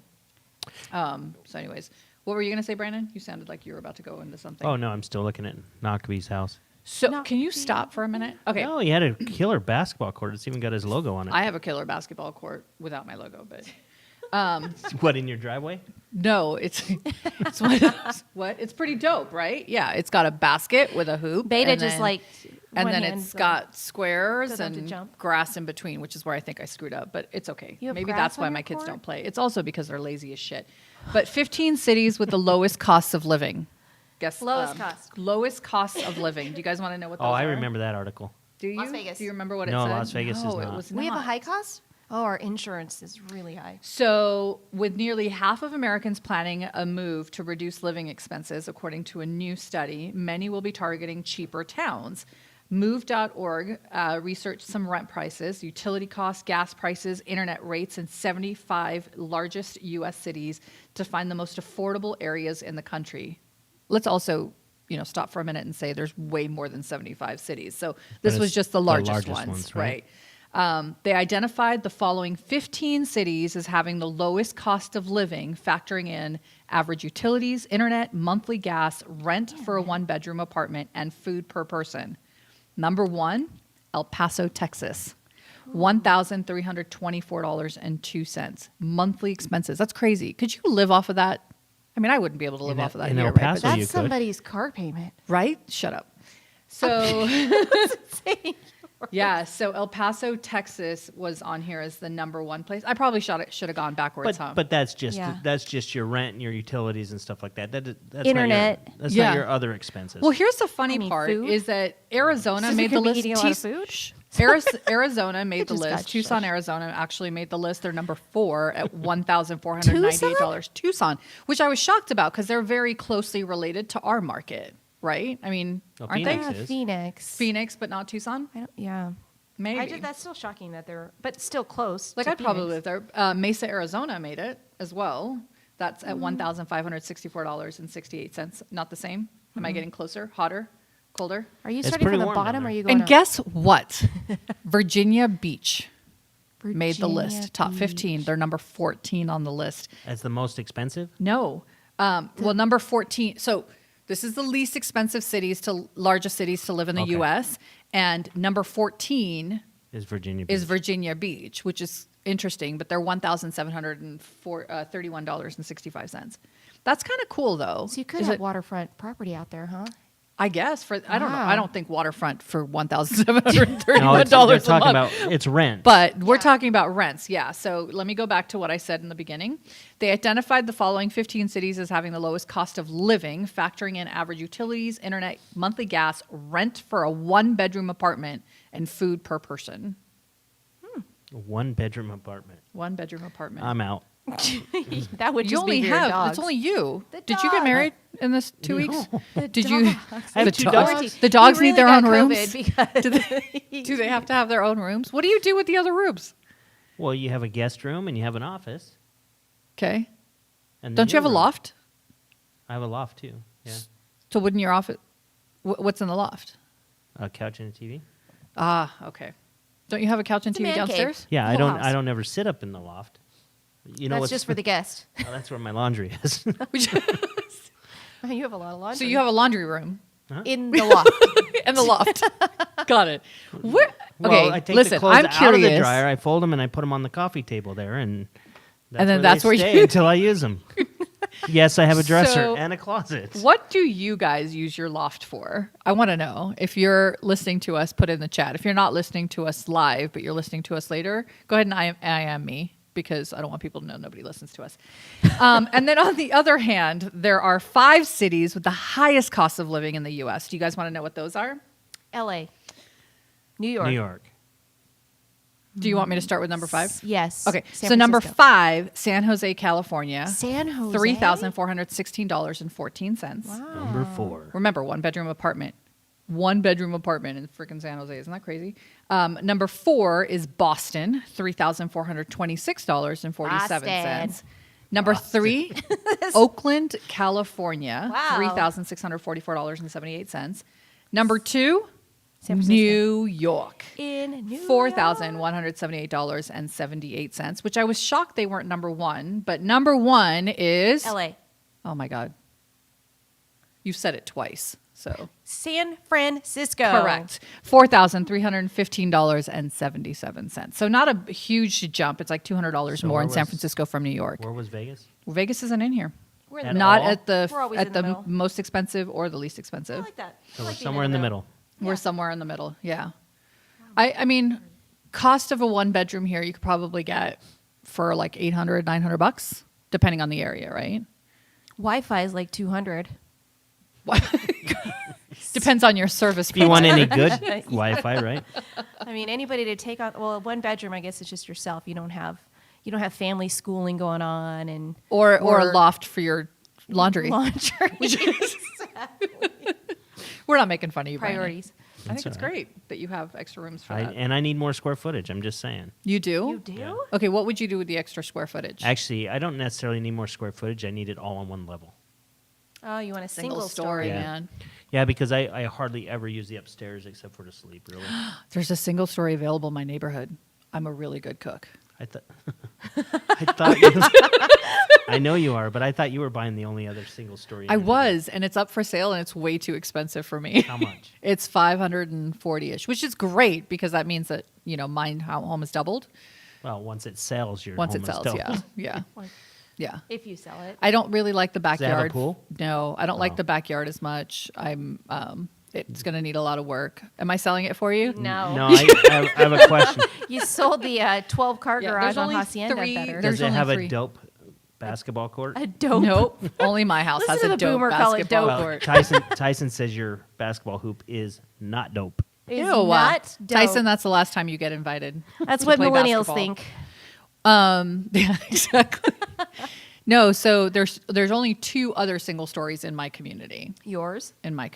So anyways, what were you going to say, Brandon? You sounded like you were about to go into something. Oh no, I'm still looking at Knockby's house. So No, can you the- stop for a minute? Okay. Oh, he had a killer basketball court. It's even got his logo on it. I have a killer basketball court without my logo, but What, in your driveway? no, it's what? It's pretty dope, right? Yeah, it's got a basket with a hoop. Beta and just then- like. and one then hand, it's so- got squares Doesn't have to and jump. grass in between, which is where I think I screwed up, but it's okay. You have Maybe grass that's why on my your kids court? don't play. It's also because they're lazy as shit. But 15 cities with the lowest costs of living. Guess Lowest cost. Lowest costs of living. Do you guys want to know what those Oh, I are? remember that article. Do you? Las Vegas. Do you remember what it No, said? Las Vegas is no, not. it was We have a not. high cost? Oh, our insurance is really high. So, with nearly half of Americans planning a move to reduce living expenses, according to a new study, many will be targeting cheaper towns. Move.org researched some rent prices, utility costs, gas prices, internet rates in 75 largest U.S. cities to find the most affordable areas in the country. Let's also stop for a minute and say there's way more than 75 cities. So this it's was just the the largest, largest ones, ones, right? They identified the following 15 cities as having the lowest cost of living, factoring in average utilities, internet, monthly gas, rent for a 1-bedroom apartment, and food per person. Number 1, El Paso, Texas. $1,324.02 monthly expenses. That's crazy. Could you live off of that? I mean, I wouldn't be able to live off of that in here, El right? Paso, But you That's could. somebody's car payment. right? Shut up. So yeah, so El Paso, Texas was on here as the number 1 place. I probably should have gone backwards, huh? But that's just Yeah. your rent and your utilities and stuff like that. That's Internet. Not your, that's Yeah. not your other expenses. Well, here's the funny I mean, part food? is that Arizona So made the you're gonna be list. eating a lot of food? Arizona made the just got list. Tucson, shushed. Arizona actually made the list. They're number 4 at $1,498. Tucson, which I was shocked about because they're very closely related to our market, right? I mean, Well, aren't Phoenix they? is. Phoenix, but not Tucson? Yeah. Maybe. That's still shocking that they're, but still close. Like to I'd probably Phoenix. live there. Mesa, Arizona made it as well. That's at $1,564.68. Not the same. Am I getting closer? Hotter? Colder? Are you It's starting from pretty the warm down bottom or there. are you going And up? guess what? Virginia Beach made the Virginia list. Top 15. They're number 14 on the list. As the most expensive? No. Well, number 14. So this is the least expensive largest cities to live in the Okay. U.S. And number 14 Is Virginia Beach. is Virginia Beach, which is interesting, but they're $1,731.65. That's kind of cool, though. So you could Is have it- waterfront property out there, huh? I guess I don't know. Wow. I don't think waterfront for $1,731 No, a they're month. talking about it's rent. But we're talking about rents, yeah. So let me go back to what I said in the beginning. They identified the following 15 cities as having the lowest cost of living, factoring in average utilities, internet, monthly gas, rent for a 1-bedroom apartment, and food per person. A 1-bedroom apartment. 1-bedroom apartment. I'm out. That would you just only be for your have dogs. it's only you. The Did you get dog. married in this 2 weeks? The Did you? dogs. I have the two dogs. dogs. The dogs He need their really own got rooms. COVID because Do they have to have their own rooms? What do you do with the other rooms? Well, you have a guest room and you have an office. Okay. And Don't you have a room. loft? I have a loft too. Yeah. So wouldn't your office? What's in the loft? A couch and a TV. Ah, okay. Don't you have a couch and It's a TV man cave. downstairs? Yeah, Full house. I don't ever sit up in the loft. You know that's what's just for the guest. Oh, that's where my laundry is. You have a lot of laundry. So you have a laundry room in the loft. in the loft. Got it. Where? Well, Okay, I take listen. the clothes I'm out of curious. the dryer, I fold them, and I put them on the coffee table there, and then they that's where stay you- until I use them. Yes, I have a dresser So- and a closet. What do you guys use your loft for? I want to know. If you're listening to us, put it in the chat. If you're not listening to us live, but you're listening to us later, go ahead and I am me, because I don't want people to know nobody listens to us. And then on the other hand, there are 5 cities with the highest cost of living in the U.S. Do you guys want to know what those are? L.A. New York. New York. Do you want me to start with number 5? Yes. Okay, San so number Francisco. 5, San Jose, California. San Jose. $3,416.14. Wow. Number 4. Remember, 1-bedroom apartment. 1-bedroom apartment in freaking San Jose. Isn't that crazy? Number 4 is Boston, $3,426.47. Boston. Number 3, Oakland, California, Wow. $3,644.78. Number 2, San Francisco. New York. In New $4,178.78, which I was shocked they weren't number 1. But number 1 is L.A. Oh my God. You said it twice. So San Francisco. correct. $4,315.77. So not a huge jump. It's like $200 So more where in San was- Francisco from New York. Where was Vegas? Vegas isn't in here. We're in the At Not all? at the We're always in the middle. most expensive or the least I expensive. like that. So I we're like being somewhere in the middle. We're somewhere in the middle. Yeah. I mean, cost of a 1-bedroom here you could probably get for like $800, $900, depending on the area, right? Wi-Fi is like 200. Depends on your service. If you want provider. any good Wi-Fi, right? I mean, anybody to take on. Well, 1-bedroom, I guess it's just yourself. You don't have family schooling going on and or a loft for your laundry. laundry We're not making fun of you. Brian. priorities. I think That's it's all right. great that you have extra rooms for I, that. and I need more square footage. I'm just saying. You do? You do? Yeah. Okay, what would you do with the extra square footage? Actually, I don't necessarily need more square footage. I need it all on one level. Oh, you want a Single single story, story? Yeah. man. Yeah, because I hardly ever use the upstairs except for to sleep, really. There's a single story available in my neighborhood. I'm a really good cook. I thought you, I know you are, but I thought you were buying the only other single story. in I your neighborhood. was, and it's up for sale, and it's way too expensive for me. How much? It's $540-ish, which is great because that means that my home is doubled. Well, once it sells, your Once home it sells, is doubled. yeah. Like, Yeah. if you sell it. I don't really like the Does it have a backyard. pool? No, I don't like Oh. the backyard as much. It's going to need a lot of work. Am I selling it for you? No. No, I have a question. You sold the 12-car Yeah, garage there's on only Hacienda three- better. there's Does it only have 3. a dope basketball court? A dope. Nope. Only my house Listen has to a the dope boomer call it basketball dope. court. Tyson says your basketball hoop is not dope. Is Ew, not dope. Tyson, that's the last time you get invited. That's to what play millennials basketball. think. Yeah, exactly. No, so there's only 2 other single stories in my community. Yours? In my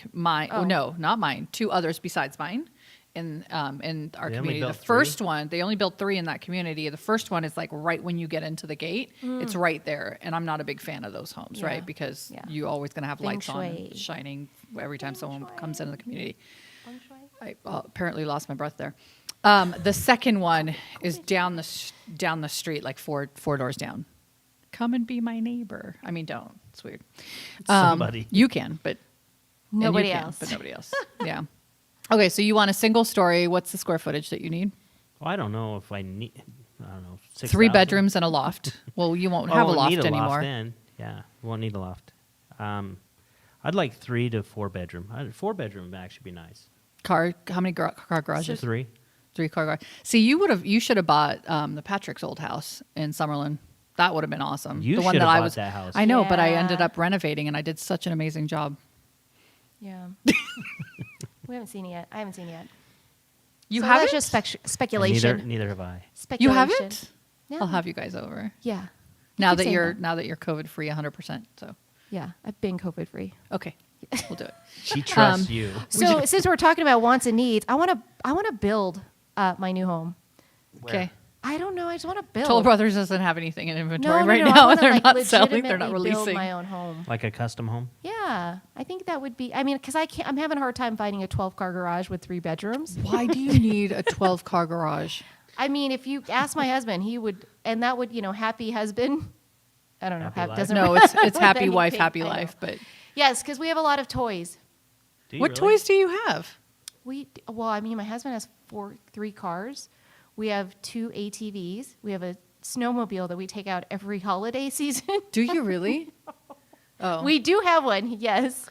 Oh. no, not mine. 2 others besides mine in our They only community. The built 3? first one, they only built 3 in that community. The first one is like right when you get into the gate. It's right there, and I'm not a big fan of those homes, Yeah. right? Because Yeah. you always gonna have Feng lights on shui. and shining every time someone shui. comes into the community. Feng shui? I apparently lost my breath there. The second one is down the street, like four doors down. Come and be my neighbor. I mean, don't. It's weird. Somebody. You can, but and you Nobody can, else. But nobody else. Yeah. Okay, so you want a single story. What's the square footage that you need? Well, I don't know if I need. I don't know. 3 6,000? bedrooms and a loft. Well, you won't have a won't loft need a anymore. Loft then. Yeah, we won't need a loft. I'd like 3 to 4 bedroom. 4 bedroom would actually be nice. Car? How many car garages? 3. 3 car garage. See, you should have bought the Patrick's old house in Summerlin. That would have been awesome. You the one should that have I bought was. that house. I know, but I Yeah. ended up renovating, and I did such an amazing job. Yeah. We haven't seen it yet. I haven't seen it yet. You So haven't? That's just speculation. Neither have I. You Speculation. haven't? Yeah. I'll have you guys over Yeah. now keep that saying you're that. COVID free 100%. So Yeah. I've been COVID free. okay, we'll do it. She trusts you. So since we're talking about wants and needs, I want to build my new home. Okay. I don't know. I just want to build. Toll Brothers doesn't have anything in inventory no, right no, I now, wanna, and they're like, not selling. They're not legitimately build releasing. my own home. Like a custom home. Yeah, I think that would be. I mean, because I'm having a hard time finding a 12-car garage with 3 bedrooms. Why do you need a 12-car garage? I mean, if you ask my husband, he would, and that would, happy husband. I don't know. Happy life? Doesn't No, it's with happy wife, anything. happy I know. life. But Yes, because we have a lot of toys. Do you what really? toys do you have? I mean, my husband has 3 cars. We have 2 ATVs. We have a snowmobile that we take out every holiday season. Do you really? Oh, We do have one, yes.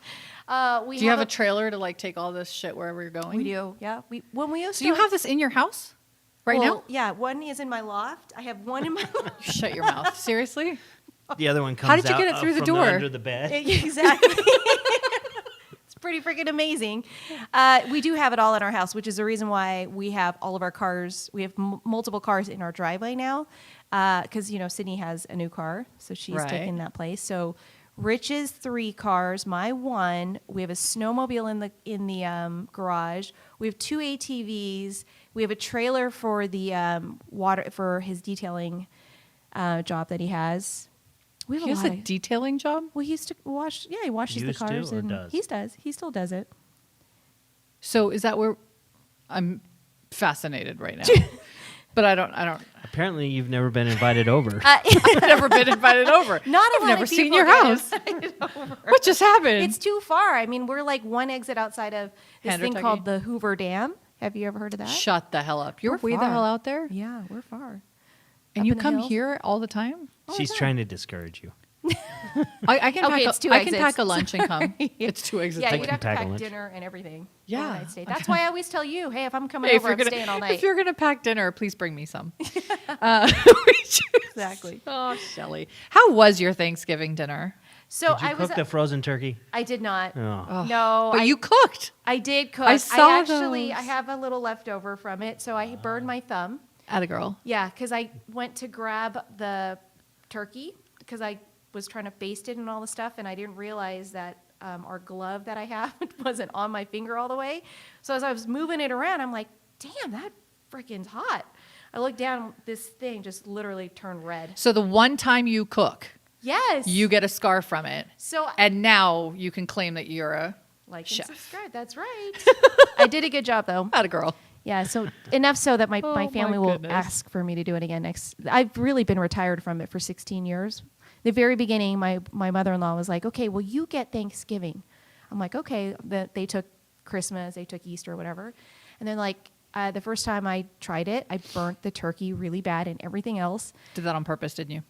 We do you have a trailer to like take all this shit wherever you're going? We do, yeah. When we used So you to have this in your house right now? Yeah, one is in my loft. I have one in my loft. Shut your mouth. Seriously? The other one comes How did you out, get it through the from door? under the bed. Exactly. It's pretty freaking amazing. We do have it all in our house, which is the reason why we have all of our cars. We have multiple cars in our driveway now, because Sydney has a new car, so she's Right. taken that place. So Rich's 3 cars, my 1. We have a snowmobile in the garage. We have 2 ATVs. We have a trailer for the water for his detailing job that he has. We have He a has lot a of- detailing job? well, he used to wash. Yeah, he washes Used the to cars, or and does? he still does it. So is that where I'm fascinated right now? But I don't Apparently, you've never been invited over. I've never been invited over. Not a I've lot never of seen people your get house. What just happened? It's too far. I mean, we're like one exit outside of this thing Hendertucky? called the Hoover Dam. Have you ever heard of that? Shut the hell up. You're We're way the far. hell out there? Yeah, we're far. And Up you in the come hills. here all the time? She's trying to discourage you. I can Okay, pack it's 2 I can pack exits. a lunch and come. It's 2 exits. Yeah, away. you'd have to pack a pack lunch. dinner and everything. Yeah, overnight stay. okay. That's why I always tell you, hey, if I'm coming Hey, over, I'm staying all night. if you're gonna pack dinner, please bring me some. Exactly. Oh, Shelly. How was your Thanksgiving dinner? So Did you I was. cook the frozen turkey? I did not. Oh. No, But I, you cooked I did cook. I saw actually those. I have a little leftover from it, so I burned my thumb. at a girl. Yeah, because I went to grab the turkey because I was trying to baste it and all the stuff, and I didn't realize that our glove that I have wasn't on my finger all the way. So as I was moving it around, I'm like, damn, that freaking's hot. I looked down, this thing just literally turned red. So the one time you cook, Yes. You get a scar from it. So And now you can claim that you're a like chef. and subscribe. That's right. I did a good job though. Atta girl. Yeah, so enough so that my my family will goodness. ask for me to do it again next. I've really been retired from it for 16 years. The very beginning, my mother-in-law was like, okay, well, you get Thanksgiving. I'm like, okay. They took Christmas, they took Easter, whatever. And then like the first time I tried it, I burnt the turkey really bad and everything else. Did that on purpose, didn't you?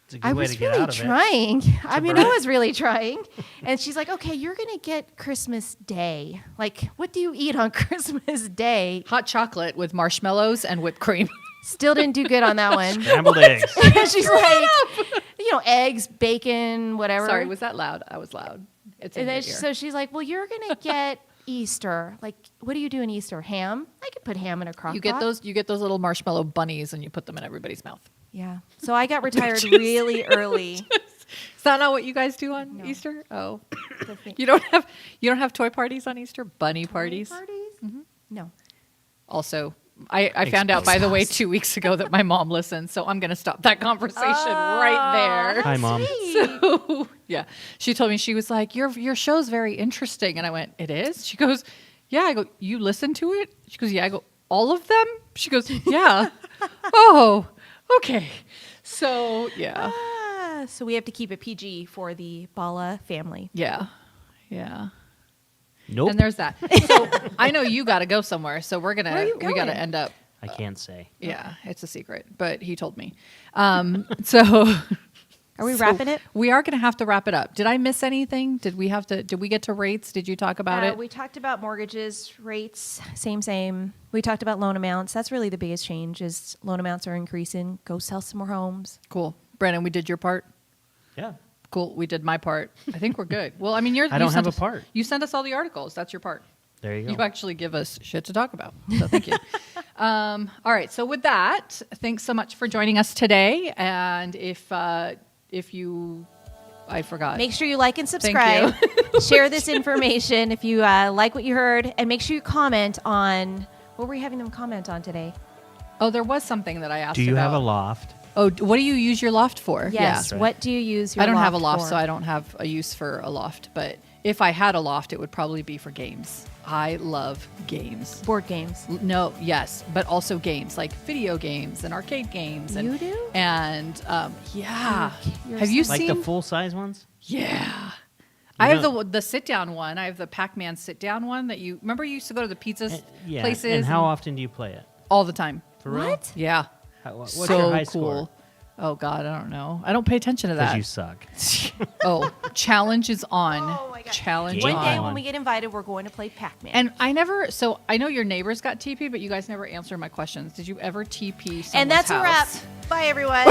It's a good I way was to get really out of it. trying. I mean, I burn it. was really trying. And she's like, okay, you're going to get Christmas Day. Like, what do you eat on Christmas Day? Hot chocolate with marshmallows and whipped cream. Still didn't do good on that one. Scrambled eggs. She's like, eggs, bacon, whatever. Sorry, was that loud? I was loud. It's in And then your ear. so she's like, well, you're going to get Easter. Like, what do you do in Easter? Ham? I could put ham in a crock You get pot. those little marshmallow bunnies and you put them in everybody's mouth. Yeah. So I got retired really early. Is that not what you guys do on No. Easter? Oh. The thing- You don't have toy parties on Easter? Bunny parties? Parties? Mm-hmm. No. Also, I found out, by the way, 2 weeks ago that my mom listens, so I'm going to stop that conversation right there. Hi, Mom. So, yeah. She told me, she was like, your show's very interesting. And I went, it is? She goes, yeah. I go, you listen to it? She goes, yeah. I go, all of them? She goes, yeah. Oh, okay. So, yeah. So we have to keep it PG for the Bala family. Yeah. Yeah. Nope. And there's that. So I know you got to go somewhere. So Where are you we got going? to end up. I can't say. Yeah, it's a secret, but he told me. So Are we wrapping it? we are going to have to wrap it up. Did I miss anything? Did we get to rates? Did you talk about it? We talked about mortgages, rates, same. We talked about loan amounts. That's really the biggest change is loan amounts are increasing. Go sell some more homes. Cool. Brandon, we did your part. Yeah. Cool. We did my part. I think we're good. Well, I mean, I don't have a part. You sent us all the articles. That's your part. There you go. You actually give us shit to talk about. So thank you. All right. So with that, thanks so much for joining us today. And if you, I forgot. Make sure you like and Thank subscribe. Share this information if you like what you heard. And make sure you comment on, what were we having them comment on today? Oh, there was something that I asked Do you have a about. loft? Oh, what do you use your loft for? Yes. right. What do you use your I don't loft have a loft, for? so I don't have a use for a loft. But if I had a loft, it would probably be for games. I love games. Board games. No, yes, but also games like video games and arcade games. And, You do? And yeah, You're have you Like seen? the full-size ones? Yeah, You I have know- the sit-down one. I have the Pac-Man sit-down one that you remember. You used to go to the pizza Yeah. places And how often do you play it? all the time. For real? What? Yeah, What's so your high cool. score? Oh God, I don't know. I don't pay attention to Because that. you suck. Oh, challenge is on. Oh my God. Challenge Game One day on. when we get invited, we're going to play Pac-Man. And I know your neighbors got TP, but you guys never answered my questions. Did you ever TP someone's And that's a wrap. house? Bye, everyone.